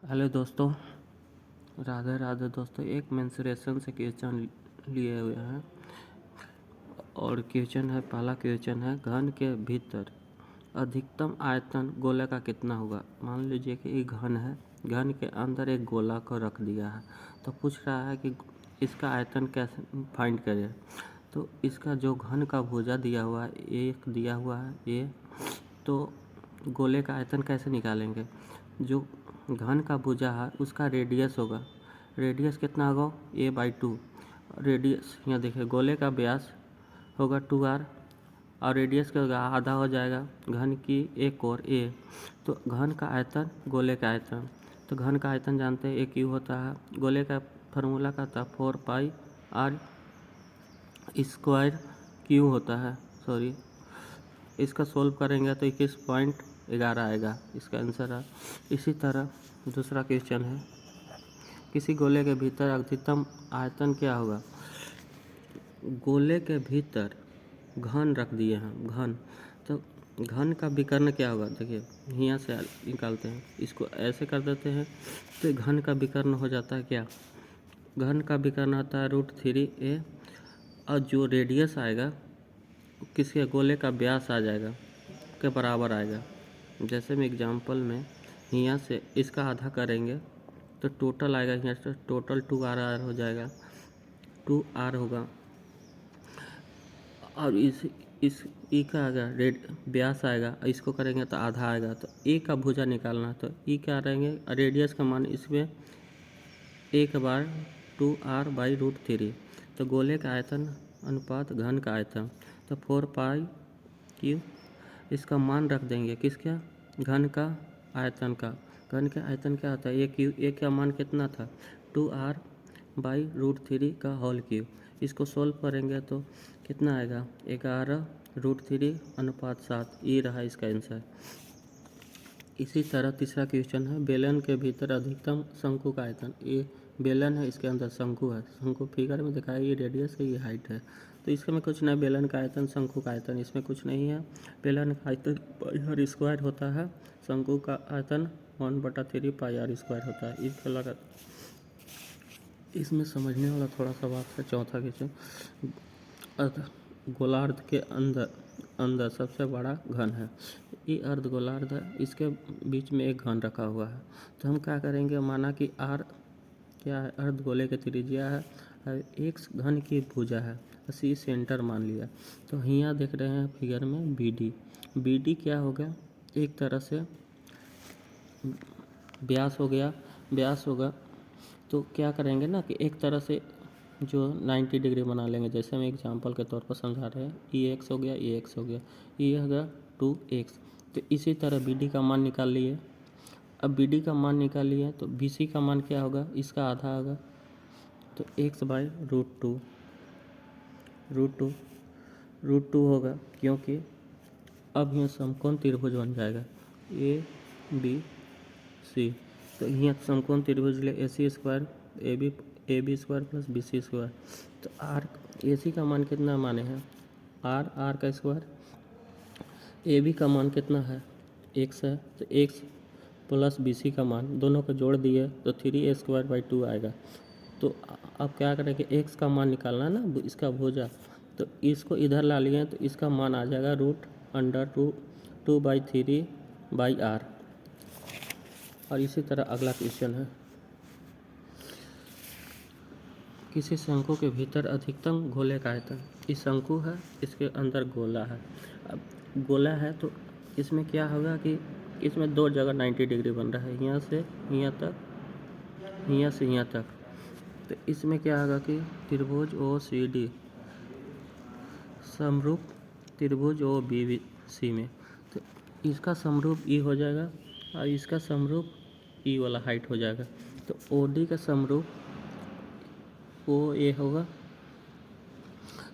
Hello दोस्तों, राधे राधे दोस्तों। एक मेंसुरेशन से क्वेश्चन लिए हुए हैं और क्वेश्चन है, पहला क्वेश्चन है, घन के भीतर अधिकतम आयतन गोले का कितना होगा। मान लीजिए कि ये घन है, घन के अंदर एक गोला को रख दिया है, तो पूछ रहा है कि इसका आयतन कैसे फाइंड करें। तो इसका जो घन का भुजा दिया हुआ है, एक दिया हुआ है ये, तो गोले का आयतन कैसे निकालेंगे। जो घन का भुजा है उसका रेडियस होगा, रेडियस कितना होगा a/2। रेडियस यहाँ देखिए, गोले का व्यास होगा 2r और रेडियस का होगा आधा हो जाएगा घन की एक और a। तो घन का आयतन गोले का आयतन, तो घन का आयतन जानते हैं a क्यू होता है। गोले का फार्मूला का था 4πr स्क्वायर क्यू होता है, सॉरी। इसका सोल्व करेंगे तो 21.11 आएगा, इसका आंसर है। इसी तरह दूसरा क्वेश्चन है, किसी गोले के भीतर अधिकतम आयतन क्या होगा। गोले के भीतर घन रख दिए हैं, घन, तो घन का विकर्ण क्या होगा। देखिए यहाँ से निकालते हैं, इसको ऐसे कर देते हैं तो घन का विकर्ण हो जाता है क्या। घन का विकर्ण आता है √3a और जो रेडियस आएगा किसी गोले का व्यास आ जाएगा के बराबर आएगा। जैसे में एग्जाम्पल में यहाँ से इसका आधा करेंगे तो टोटल आएगा, यहाँ से टोटल 2r हो जाएगा, 2r होगा। और इस ई का आएगा रेड व्यास आएगा, इसको करेंगे तो आधा आएगा। तो ए का भुजा निकालना, तो ई क्या रहेंगे, रेडियस का मान इसमें 1/2r/√3। तो गोले का आयतन अनुपात घन का आयतन, तो 4π इसका मान रख देंगे किसका, घन का आयतन का। घन का आयतन क्या होता है, ए क्यू, ए का मान कितना था 2r/√3 का होल क्यू। इसको सोल्व करेंगे तो कितना आएगा 11√3/7, ये रहा इसका आंसर। इसी तरह तीसरा क्वेश्चन है, बेलन के भीतर अधिकतम शंकु का आयतन। ये बेलन है, इसके अंदर शंकु है, शंकु फिगर में दिखाया, ये रेडियस है, ये हाइट है। तो इसमें कुछ नहीं, बेलन का आयतन शंकु का आयतन, इसमें कुछ नहीं है। बेलन का आयतन πr स्क्वायर होता है, शंकु का आयतन 1/3 πr स्क्वायर होता है। इसका लगा, इसमें समझने वाला थोड़ा सा बात है। चौथा क्वेश्चन, गोलार्ध के अंदर सबसे बड़ा घन है। ये अर्ध गोलार्ध है, इसके बीच में एक घन रखा हुआ है। तो हम क्या करेंगे, माना कि r क्या है, अर्ध गोले की त्रिज्या है, एक घन की भुजा है, सी सेंटर मान लिया। तो यहाँ देख रहे हैं फिगर में BD क्या होगा, एक तरह से व्यास हो गया, व्यास होगा। तो क्या करेंगे ना कि एक तरह से जो 90 डिग्री बना लेंगे। जैसे हम एग्जांपल के तौर पर समझा रहे हैं, EX हो गया, EX हो गया, ये होगा 2x। तो इसी तरह BD का मान निकाल लिए। अब BD का मान निकाल लिए तो BC का मान क्या होगा, इसका आधा होगा, तो x/√2 √2 होगा, क्योंकि अब यहाँ समकोण त्रिभुज बन जाएगा ABC। तो यहाँ समकोण त्रिभुज ले AC square AB square plus BC square. तो आर AC का मान कितना माने हैं, r का स्क्वायर, AB का मान कितना है x है, तो x प्लस BC का मान दोनों को जोड़ दिए तो 3a²/2 आएगा। तो अब क्या करेंगे, x का मान निकालना है ना, इसका भुजा, तो इसको इधर ला लिए तो इसका मान आ जाएगा √2/3/r। और इसी तरह अगला क्वेश्चन है, किसी शंकु के भीतर अधिकतम गोले का आयतन। इस शंकु है, इसके अंदर गोला है। अब गोला है तो इसमें क्या होगा कि इसमें दो जगह 90 डिग्री बन रहा है, यहाँ से यहाँ तक, यहाँ से यहाँ तक। तो इसमें क्या होगा कि त्रिभुज OCD समरूप त्रिभुज OBC में, तो इसका समरूप E हो जाएगा और इसका समरूप E वाला हाइट हो जाएगा। तो OD का समरूप OA होगा,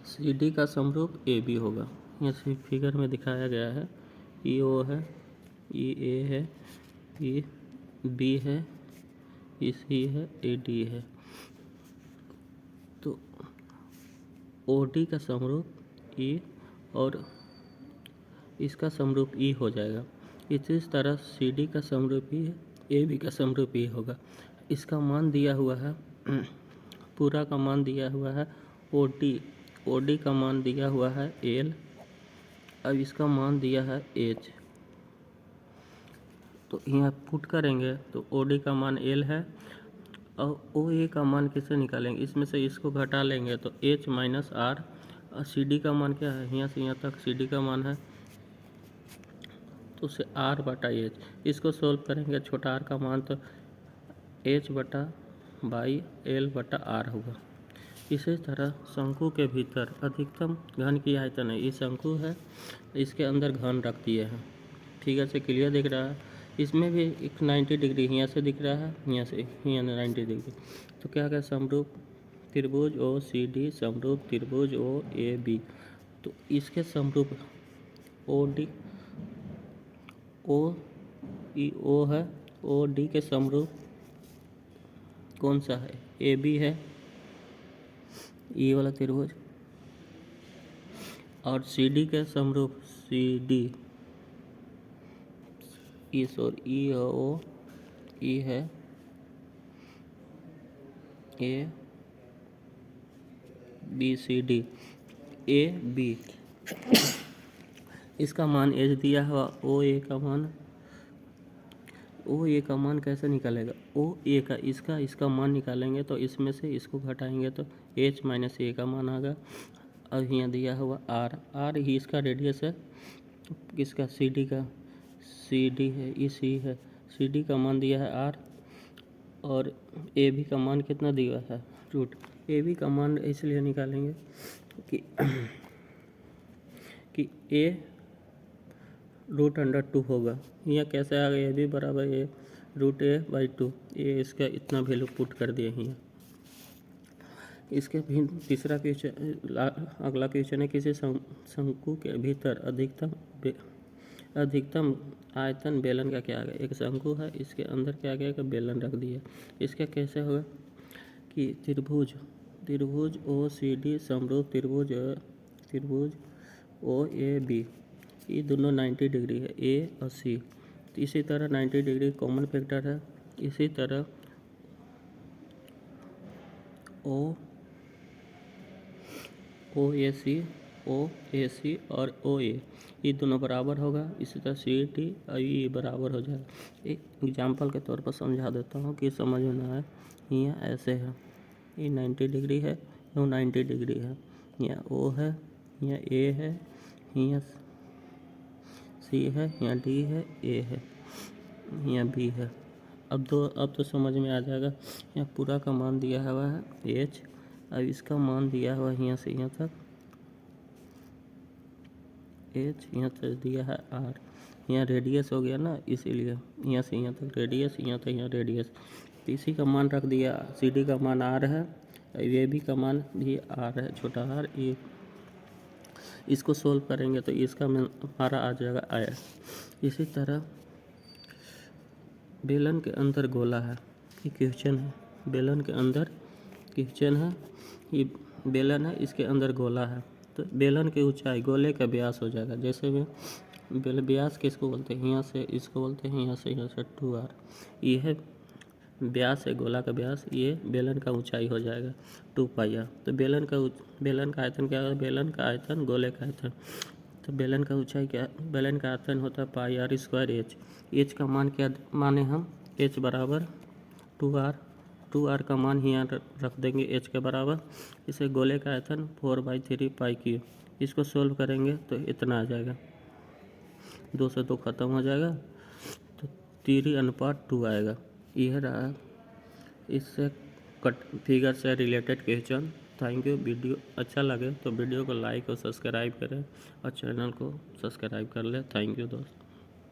CD का समरूप AB होगा। यहाँ फिगर में दिखाया गया है, EO है, EA है, EB है, EC है, AD है। तो OD का समरूप E और इसका समरूप E हो जाएगा। इसी तरह CD का समरूप E है ए बी का समरूप ये होगा। इसका मान दिया हुआ है, पूरा का मान दिया हुआ है ओ डी का मान दिया हुआ है एल। अब इसका मान दिया है एच, तो यहाँ पुट करेंगे तो ओ डी का मान एल है और ओ ए का मान किसे निकालेंगे, इसमें से इसको घटा लेंगे तो एच माइनस आर। और सी डी का मान क्या है, यहाँ से यहाँ तक सी डी का मान है तो उसे आर बटा एच। इसको सोल्व करेंगे, छोटा आर का मान तो एच बटा बाई एल बटा आर होगा। इसी तरह शंकु के भीतर अधिकतम घन की आयतन है, ये शंकु है, इसके अंदर घन रख दिए हैं। फिगर से क्लियर दिख रहा है। इसमें भी एक 90 डिग्री यहाँ से दिख रहा है, यहाँ से यहाँ 90 डिग्री। तो क्या क्या समरूप त्रिभुज ओ सी डी समरूप त्रिभुज ओ ए बी। तो इसके समरूप ओ डी ओ ई ओ है, ओ डी के समरूप कौन सा है, ए बी है, ई वाला त्रिभुज। और सी डी के समरूप सी डी ई ई है, ओ ई है A B C D A B. इसका मान एच दिया हुआ, ओ ए का मान कैसे निकालेगा, ओ ए का इसका मान निकालेंगे तो इसमें से इसको घटाएंगे तो एच माइनस ए का मान आएगा। अब यहाँ दिया हुआ आर ही इसका रेडियस है, किसका सी डी का, सी डी है, ई सी है, सी डी का मान दिया है आर। और ए बी का मान कितना दिया है, रूट। ए बी का मान इसलिए निकालेंगे कि ए रूट अंडर 2 होगा। यहाँ कैसे आ गया, ए बी बराबर ए रूट ए बाई 2, ये इसका इतना वैल्यू पुट कर दिए यहाँ। इसके भी तीसरा क्वेश्चन, अगला क्वेश्चन है किसी शंकु के भीतर अधिकतम आयतन बेलन का क्या है। एक शंकु है, इसके अंदर क्या गया कि बेलन रख दिया। इसका कैसे होगा कि त्रिभुज ओ सी डी समरूप त्रिभुज ओ ए बी, ये दोनों 90 डिग्री है, ए और सी। तो इसी तरह 90 डिग्री कॉमन फैक्टर है। इसी तरह ओ ए सी और ओ ए, ये दोनों बराबर होगा। इसी तरह सी टी और ये बराबर हो जाएगा। एक एग्जाम्पल के तौर पर समझा देता हूँ कि समझ में ना आए। यहाँ ऐसे है, ये 90 डिग्री है, यहाँ 90 डिग्री है, यहाँ ओ है, यहाँ ए है, यहाँ सी है, यहाँ डी है, ए है, यहाँ बी है। अब तो समझ में आ जाएगा। यहाँ पूरा का मान दिया हुआ है एच, अब इसका मान दिया हुआ है यहाँ से यहाँ तक एच, यहाँ तक दिया है आर। यहाँ रेडियस हो गया ना, इसीलिए यहाँ से यहाँ तक रेडियस, यहाँ तक यहाँ रेडियस। तो इसी का मान रख दिया, सी डी का मान आर है, ए बी का मान भी आर है, छोटा आर। ये इसको सोल्व करेंगे तो इसका हमारा आ जाएगा आया। इसी तरह बेलन के अंदर गोला है, ये क्वेश्चन है। बेलन के अंदर क्वेश्चन है, ये बेलन है, इसके अंदर गोला है। तो बेलन की ऊंचाई गोले का व्यास हो जाएगा। जैसे में व्यास किसको बोलते हैं, यहाँ से इसको बोलते हैं, यहाँ से 2r। ये है व्यास है, गोला का व्यास। ये बेलन का ऊंचाई हो जाएगा 2πr। तो बेलन का आयतन क्या है, बेलन का आयतन गोले का आयतन। तो बेलन का ऊंचाई क्या, बेलन का आयतन होता है πr स्क्वायर एच। एच का मान क्या माने हम, एच बराबर 2r का मान यहाँ रख देंगे एच के बराबर। इसे गोले का आयतन 4/3π3। इसको सोल्व करेंगे तो इतना आ जाएगा, 2 से 2 खत्म हो जाएगा, तो 3:2 आएगा। यह रहा इससे फिगर से related question. Thank you. Video अच्छा लगे तो वीडियो को लाइक और सब्सक्राइब करें और चैनल को सब्सक्राइब कर लें। थैंक यू दोस्त।